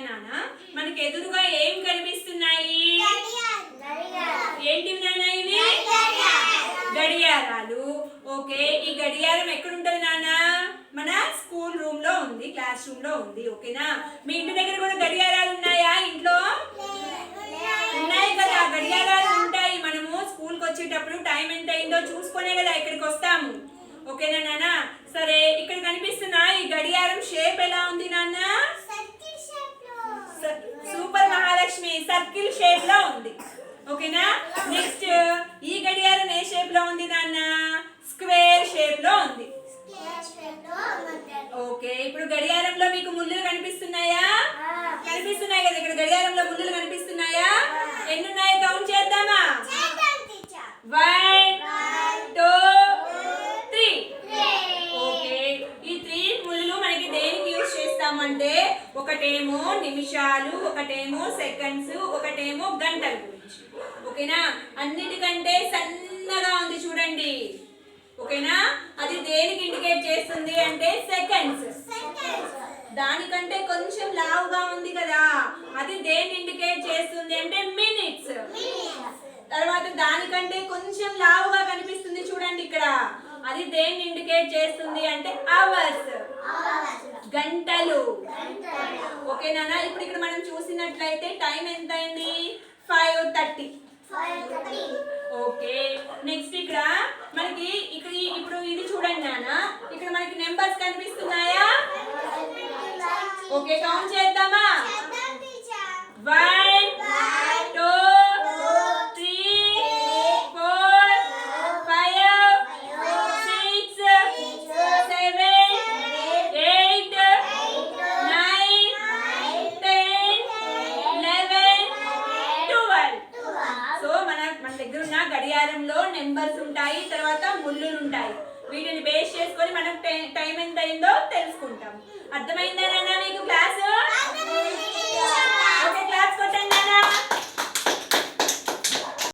నాన్న మనకి ఎదురుగా ఏం కనిపిస్తున్నాయి? ఏంటివి నాన్న ఇవి? గడియారాలు. ఓకే, ఈ గడియారం ఎక్కడ ఉంటది నాన్న? మన స్కూల్ రూమ్ లో ఉంది, క్లాస్ రూమ్ లో ఉంది. ఓకేనా? మీ ఇంటి దగ్గర కూడా గడియారాలు ఉన్నాయా? ఇంట్లో ఉన్నాయి కదా, గడియారాలు ఉంటాయి. మనము స్కూల్కి వచ్చేటప్పుడు టైం ఎంత అయిందో చూసుకునే కదా ఇక్కడికి వస్తాము. ఓకేనా నాన్న? సరే, ఇక్కడ కనిపిస్తున్న ఈ గడియారం షేప్ ఎలా ఉంది నాన్న? సూపర్ మహాలక్ష్మి, సర్కిల్ షేప్ లో ఉంది. ఓకేనా? నెక్స్ట్ ఈ గడియారం ఏ షేప్ లో ఉంది నాన్న? స్క్వేర్ షేప్ లో ఉంది. ఓకే, ఇప్పుడు గడియారంలో మీకు ముళ్ళులు కనిపిస్తున్నాయా? కనిపిస్తున్నాయి కదా, ఇక్కడ గడియారంలో ముళ్ళులు కనిపిస్తున్నాయా? ఎన్ని ఉన్నాయి కౌంట్ చేద్దామా? 1 2 3. ఓకే, ఈ 3 ముళ్ళు మనకి దేనికి యూజ్ చేస్తామంటే ఒకటేమో నిమిషాలు, ఒకటేమో సెకండ్స్, ఒకటేమో గంటల గురించి. ఓకేనా? అన్నిటికంటే సన్నగా ఉంది చూడండి. ఓకేనా? అది దేనికి ఇండికేట్ చేస్తుంది అంటే సెకండ్స్. దానికంటే కొంచెం లావుగా ఉంది కదా, అది దేన్ని ఇండికేట్ చేస్తుంది అంటే మినిట్స్. తర్వాత దానికంటే కొంచెం లావుగా కనిపిస్తుంది చూడండి ఇక్కడ, అది దేన్ని ఇండికేట్ చేస్తుంది అంటే అవర్స్, గంటలు. ఓకేనా? ఇప్పుడు ఇక్కడ మనం చూసినట్లయితే టైం ఎంత అయింది? 5:30. ఓకే, నెక్స్ట్ ఇక్కడ మనకి ఇప్పుడు ఇది చూడండి నాన్న, ఇక్కడ మనకి నెంబర్స్ కనిపిస్తున్నాయా? ఓకే, కౌంట్ చేద్దామా? 1 2 3 4 5 6 7 8 9 10 11 12. సో మన దగ్గర ఉన్న గడియారంలో నెంబర్స్ ఉంటాయి, తర్వాత ముళ్ళులు ఉంటాయి. వీటిని బేస్ చేసుకొని మనం టైం ఎంత అయిందో తెలుసుకుంటాం. అర్థమైందా నాన్న?